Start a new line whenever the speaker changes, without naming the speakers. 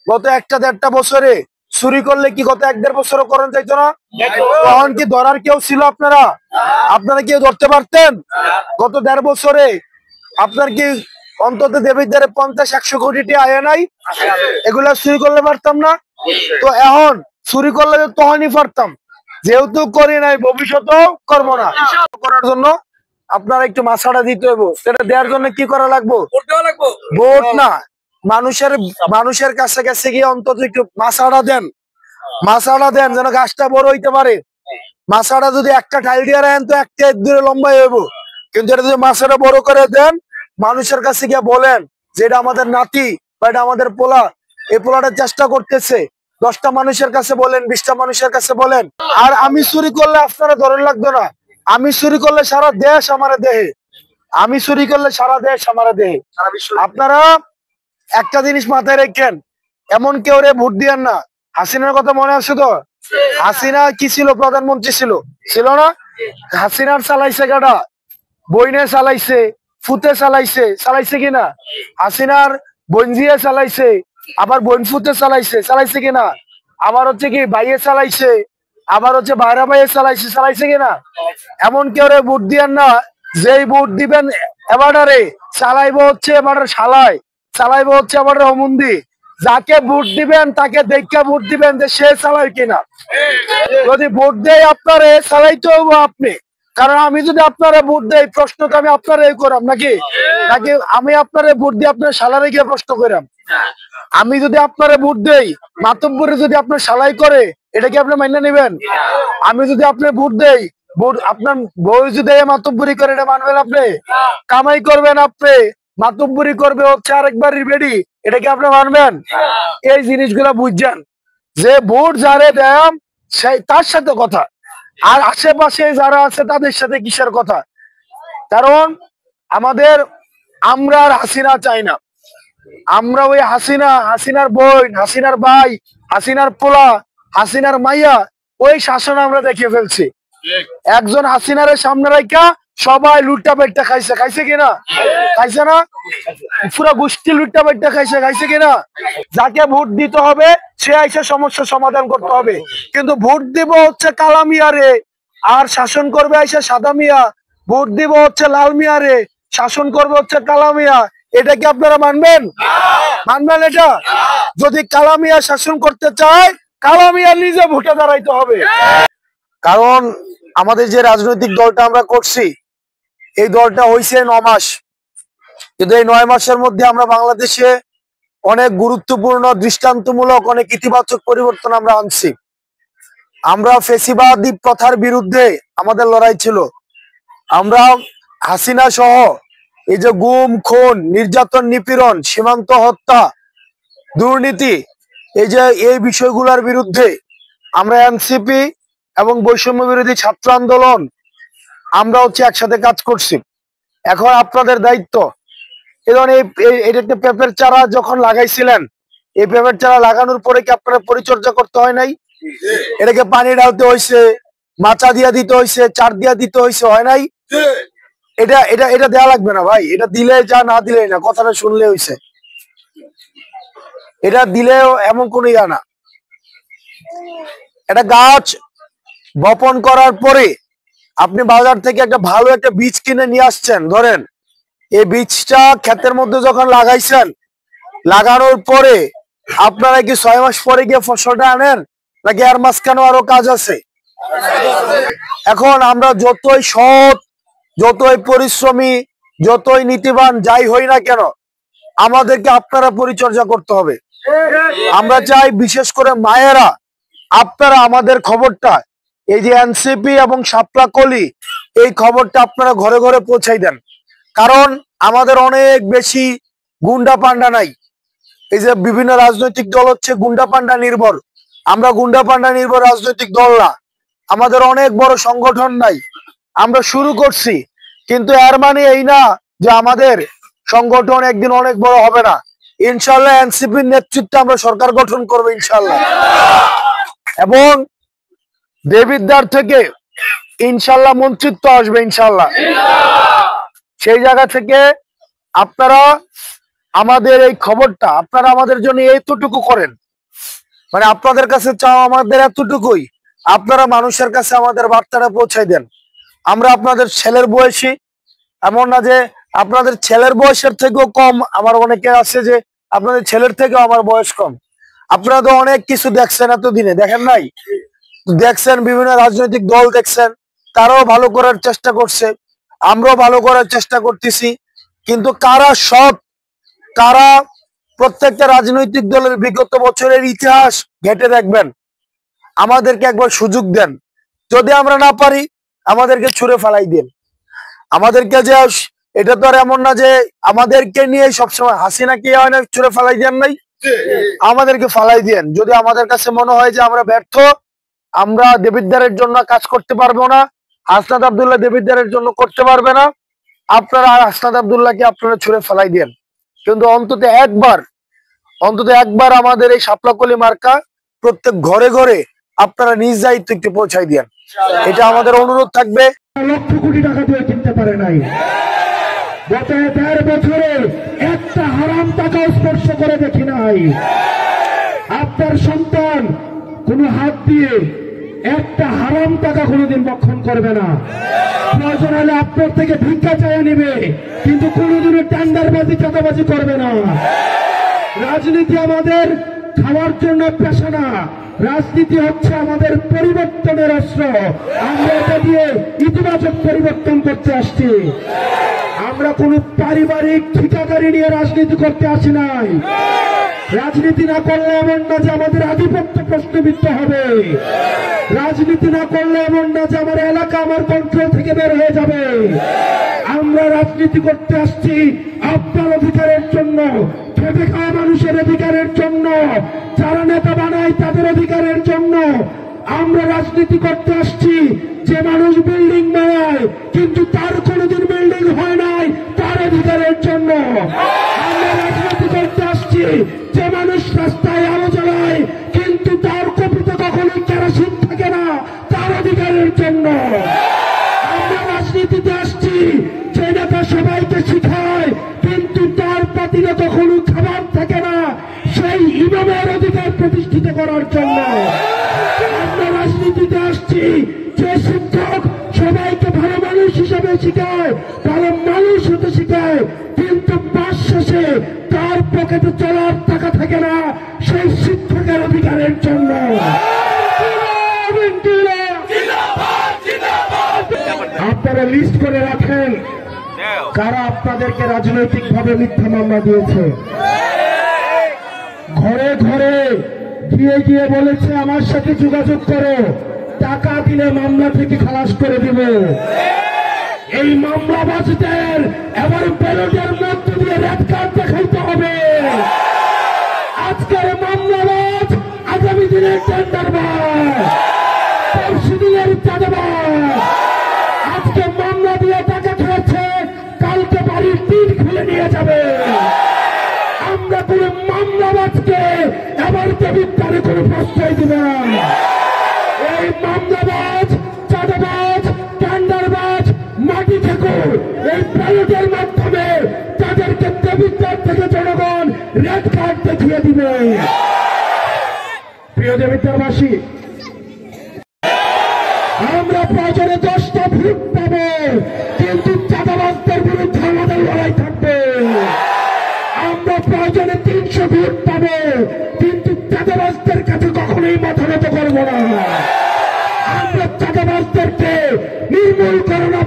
গত একটা দেড়টা বছরে চুরি করলে কি গত 1-1.5 বছরও করেন যাইতো না? তখন কি ধরার কেউ ছিল? আপনারা কেউ ধরতে পারতেন? গত 1.5 বছরে আপনার কি অন্তত দেবীর দ্বারে 50-100 কোটি টাকা আয় নাই? এগুলা চুরি করলে পারতাম না? তো এখন চুরি করলে তখনই পারতাম, যেহেতু করি নাই ভবিষ্যতেও করবো না। করার জন্য আপনারা একটু মাছাটা দিতে হইব। সেটা দেওয়ার জন্য কি করা লাগবো? ভোট না, মানুষের কাছে কাছে গিয়ে অন্তত একটু মাছাটা দেন যেন গাছটা বড় হইতে পারে। মাছাটা যদি একটা ঠাইল দিয়ে রাখেন তো একটা দূরে লম্বা হইব, কিন্তু এটা যদি মাছাটা বড় করে দেন, মানুষের কাছে গিয়ে বলেন যে এটা আমাদের নাতি বা এটা আমাদের পোলা, এই পোলাটা চেষ্টা করতেছে, 10টা মানুষের কাছে বলেন, 20টা মানুষের কাছে বলেন। আর আমি চুরি করলে আপনারা ধরে লাগতো না, আমি চুরি করলে সারা দেশ আমার দেহে, আমি চুরি করলে সারা দেশ আমার দেহে। আপনারা একটা জিনিস মাথায় রাখেন, এমন কেউ রে ভোট দিয়েন না। হাসিনার কথা মনে আছে তো? হাসিনা কি ছিল? প্রধানমন্ত্রী ছিল না? হাসিনার চালাইছে গাড়া, বইনে চালাইছে, ফুতে চালাইছে কিনা? হাসিনার বঞ্জিয়ে চালাইছে, আবার বইন ফুতে চালাইছে কিনা? আবার হচ্ছে কি বাইয়ে চালাইছে, আবার হচ্ছে বাইরা বাইয়ে চালাইছে কিনা? এমন কেউ রে ভোট দিয়েন না, যেই ভোট দিবেন এবারে চালাইবো হচ্ছে এবার শালায়, চালাইবো হচ্ছে এবার হমুন্দি। যাকে ভোট দিবেন তাকে দেখে ভোট দিবেন যে সে চালায় কিনা। যদি ভোট দেয় আপনারে, চালাইতে হবো আপনি। কারণ আমি যদি আপনারা ভোট দেই, প্রশ্ন তো আমি আপনারাই করাম নাকি? আমি আপনারা ভোট দিয়ে আপনার শালারে গিয়ে প্রশ্ন করাম? আমি যদি আপনারা ভোট দেই, মাতব্বরে যদি আপনার শালাই করে, এটা কি আপনি মাইনা নেবেন? আমি যদি আপনার ভোট দেই, আপনার বউ যদি মাতব্বরি করে, এটা মানবেন আপনি? কামাই করবেন আপনি, মাতব্বরি করবে হচ্ছে আরেকবার রিবেডি, এটা কি আপনি মানবেন? এই জিনিসগুলা বুঝছেন যে ভোট যারে দেন সেই তার সাথে কথা, আর আশেপাশে যারা আছে তাদের সাথে কিসের কথা? কারণ আমরা আর হাসিনা চাই না। আমরা ওই হাসিনার বোন, হাসিনার ভাই, হাসিনার পোলা, হাসিনার মাইয়া, ওই শাসন আমরা দেখে ফেলছি। একজন হাসিনার সামনে রাখা সবাই লুট্টা পেটটা খাইছে কিনা? খাইছে না? পুরো গোষ্ঠী লুট্টা পেটটা খাইছে কিনা? যাকে ভোট দিতে হবে সে আইসা সমস্যার সমাধান করতে হবে। কিন্তু ভোট দিব হচ্ছে কালা মিয়ারে, আর শাসন করবে আইসা সাদা মিয়া। ভোট দিব হচ্ছে লাল মিয়ারে, শাসন করবে হচ্ছে কালা মিয়া। এটা কি আপনারা মানবেন? এটা? যদি কালা মিয়া শাসন করতে চায়, কালা মিয়া নিজে ভোটে দাঁড়াইতে হবে। কারণ আমাদের যে রাজনৈতিক দলটা আমরা করছি, এই দলটা হয়েছে 9 মাস, কিন্তু এই 9 মাসের মধ্যে আমরা বাংলাদেশে অনেক গুরুত্বপূর্ণ, দৃষ্টান্তমূলক অনেক ইতিবাচক পরিবর্তন আমরা আনছি। আমরা ফেসিবাদী প্রথার বিরুদ্ধে আমাদের লড়াই ছিল। আমরা হাসিনা সহ এই যে গুম, খুন, নির্যাতন, নিপীড়ন, সীমান্ত হত্যা, দুর্নীতি, এই বিষয়গুলোর বিরুদ্ধে আমরা এনসিপি এবং বৈষম্য বিরোধী ছাত্র আন্দোলন আমরা হচ্ছে একসাথে কাজ করছি। এখন আপনাদের দায়িত্ব, এটা একটা পেঁপের চারা যখন লাগাইছিলেন, এই পেঁপের চারা লাগানোর পরে কি আপনারা পরিচর্যা করতে হয় নাই? এটাকে পানি ঢালতে হয়েছে, মাচা দিয়া দিতে হয়েছে, চার দিয়া দিতে হয়েছে, হয় নাই? এটা দেয়া লাগবে না ভাই, এটা দিলে যা, না দিলে না, কথাটা শুনলে হয়েছে। এটা দিলেও এমন কোন ইয়া না। এটা গাছ বপন করার পরে আপনি বাজার থেকে একটা ভালো একটা বীজ কিনে নিয়ে আসছেন, ধরেন এই বীজটা ক্ষেতের মধ্যে যখন লাগাইছেন, লাগানোর পরে আপনারা কি 6 মাস পরে গিয়ে ফসলটা আনেন, নাকি আর মাঝখানে আরো কাজ আছে? এখন আমরা যতই সৎ, যতই পরিশ্রমী, যতই নীতিবান যাই হই না কেন, আমাদেরকে আপনারা পরিচর্যা করতে হবে। আমরা চাই বিশেষ করে মায়েরা, আপনারা আমাদের খবরটা, এই যে এনসিপি এবং শাপলা কলি, এই খবরটা আপনারা ঘরে ঘরে পৌঁছাই দেন। কারণ আমাদের অনেক বেশি গুন্ডা পান্ডা নাই। এই যে বিভিন্ন রাজনৈতিক দল হচ্ছে গুন্ডা পান্ডা নির্ভর, আমরা গুন্ডা পান্ডা নির্ভর রাজনৈতিক দল না। আমাদের অনেক বড় সংগঠন নাই, আমরা শুরু করছি, কিন্তু এর মানে এই না যে আমাদের সংগঠন একদিন অনেক বড় হবে না। ইনশাল্লাহ এনসিপির নেতৃত্বে আমরা সরকার গঠন করবো ইনশাল্লাহ, এবং দেবিদ্বার থেকে ইনশাল্লাহ মন্ত্রিত্ব আসবে ইনশাল্লাহ। সেই জায়গা থেকে আপনারা আমাদের এই খবরটা আপনারা আমাদের জন্য এতটুকু করেন, মানে আপনাদের কাছে চাও আমাদের এতটুকুই, আপনারা মানুষের কাছে আমাদের বার্তাটা পৌঁছাই দেন। আমরা আপনাদের ছেলের বয়সী, এমন না যে আপনাদের ছেলের বয়সের থেকেও কম, আমার অনেকে আছে যে আপনাদের ছেলের থেকেও আমার বয়স কম। আপনারা তো অনেক কিছু দেখছেন, এতদিনে দেখেন নাই? দেখছেন বিভিন্ন রাজনৈতিক দল দেখছেন, তারাও ভালো করার চেষ্টা করছে, আমরাও ভালো করার চেষ্টা করতেছি। কিন্তু কারা সৎ, কারা, প্রত্যেকটা রাজনৈতিক দলের বিগত বছরের ইতিহাস ঘেটে দেখবেন। আমাদেরকে একবার সুযোগ দেন, যদি আমরা না পারি আমাদেরকে ছুঁড়ে ফেলাই দেন। আমাদেরকে যে এটা তো আর এমন না যে আমাদেরকে নিয়ে সবসময় হাসিনাকে হয় না ছুঁড়ে ফেলাই দেন নাই, আমাদেরকে ফালাই দেন। যদি আমাদের কাছে মনে হয় যে আমরা ব্যর্থ, আমরা দেবিদ্বারের জন্য কাজ করতে পারবো না, হাসনাত আব্দুল্লাহ দেবিদ্বারের জন্য করতে পারবে না, আপনারা হাসনাত আব্দুল্লাহকে আপনারা ছুঁড়ে ফেলাই দেন। কিন্তু অন্তত একবার আমাদের এই শাপলাকলি মার্কা প্রত্যেক ঘরে ঘরে আপনারা নিজ দায়িত্ব একটু পৌঁছাই দেন, এটা আমাদের অনুরোধ থাকবে।
লক্ষ কোটি টাকা দিয়ে কিনতে পারে নাই, গত ১.৫ বছরে একটা হারাম টাকা স্পর্শ করে দেখি নাই। আপনার সন্তান কোন হাত দিয়ে একটা হারাম টাকা কোনোদিন বক্ষণ করবে না। প্রয়োজন হলে আপনার থেকে ভিক্ষা চাইয়া নিবে, কিন্তু কোনোদিনও টেন্ডারবাজি চাঁদাবাজি করবে না। রাজনীতি আমাদের খাওয়ার জন্য পেশা না, রাজনীতি হচ্ছে আমাদের পরিবর্তনের অস্ত্র। আমরা এটা দিয়ে ইতিবাচক পরিবর্তন করতে আসছি। আমরা কোন পারিবারিক ঠিকাদারি নিয়ে রাজনীতি করতে আসি নাই। রাজনীতি না করলে এমন না যে আমাদের আধিপত্য প্রশ্নবিদ্ধ হবে, রাজনীতি না করলে এমন না যে আমার এলাকা আমার কন্ট্রোল থেকে বের হয়ে যাবে। আমরা রাজনীতি করতে আসছি আপনার অধিকারের জন্য, খেটে খাওয়া মানুষের অধিকারের জন্য, যারা নেতা বানায় তাদের অধিকারের জন্য। আমরা রাজনীতি করতে আসছি যে মানুষ বিল্ডিং বানায় কিন্তু তার কোনোদিন বিল্ডিং হয় নাই, তার অধিকারের জন্য। আমরা রাজনীতি করতে আসছি যে মানুষ রাস্তায় আলো জ্বালায় কিন্তু তার কপিতে কখনোই কেরোসিন থাকে না, তার অধিকারের জন্য। আমরা রাজনীতিতে আসছি যে নেতা সবাইকে শিখায় কিন্তু তার পাতিলে কখনো খাবার থাকে না, সেই ইমামের অধিকার প্রতিষ্ঠিত করার জন্য। আমরা রাজনীতিতে আসছি যে শিক্ষক সবাইকে ভালো মানুষ হিসেবে শিখায়, ভালো মানুষ হতে শিখায়, কিন্তু মাস শেষে তার পকেটে চলার টাকা থাকে না, সেই শিক্ষকের অধিকারের জন্য। আপনারা লিস্ট করে রাখেন কারা আপনাদেরকে রাজনৈতিক ভাবে মিথ্যা মামলা দিয়েছে। ঘরে ঘরে গিয়ে গিয়ে বলেছে আমার সাথে যোগাযোগ করো, টাকা দিলে মামলা থেকে খালাস করে দিব। এই মামলাবাজদের এবার ব্যালটের মধ্য দিয়ে রেড কার্ড দেখাইতে হবে। আজকের মামলাবাজ আগামী দিনের টেন্ডারবাজ, পরশু দিনের চাঁদাবাজ। আজকে মামলা দিয়ে টাকা খেয়েছে, কালকে বাড়ির টিন খুলে নিয়ে যাবে। আমরা কোন মামলাবাজকে এবার দেবিদ্বারে কোনো প্রশ্রয় দিব না। এই মামলাবাজ, চাঁদাবাজ, টেন্ডারবাজ, মাটি ঠাকুর এই ব্যালটের মাধ্যমে তাদেরকে দেবিদ্বার থেকে জনগণ রেড কার্ড দেখিয়ে দিবে। প্রিয় দেবিদ্বারবাসী, আমরা প্রয়োজনে 10টা ভোট পাবো, কিন্তু চাঁদাবাজদের বিরুদ্ধে আমাদের লড়াই থাকবে। আমরা প্রয়োজনে 300 ভোট পাবো, কিন্তু চাঁদাবাজদের কাছে কখনোই মাথা নত করবো না। আমরা চাঁদাবাজদেরকে নির্মূল করোনা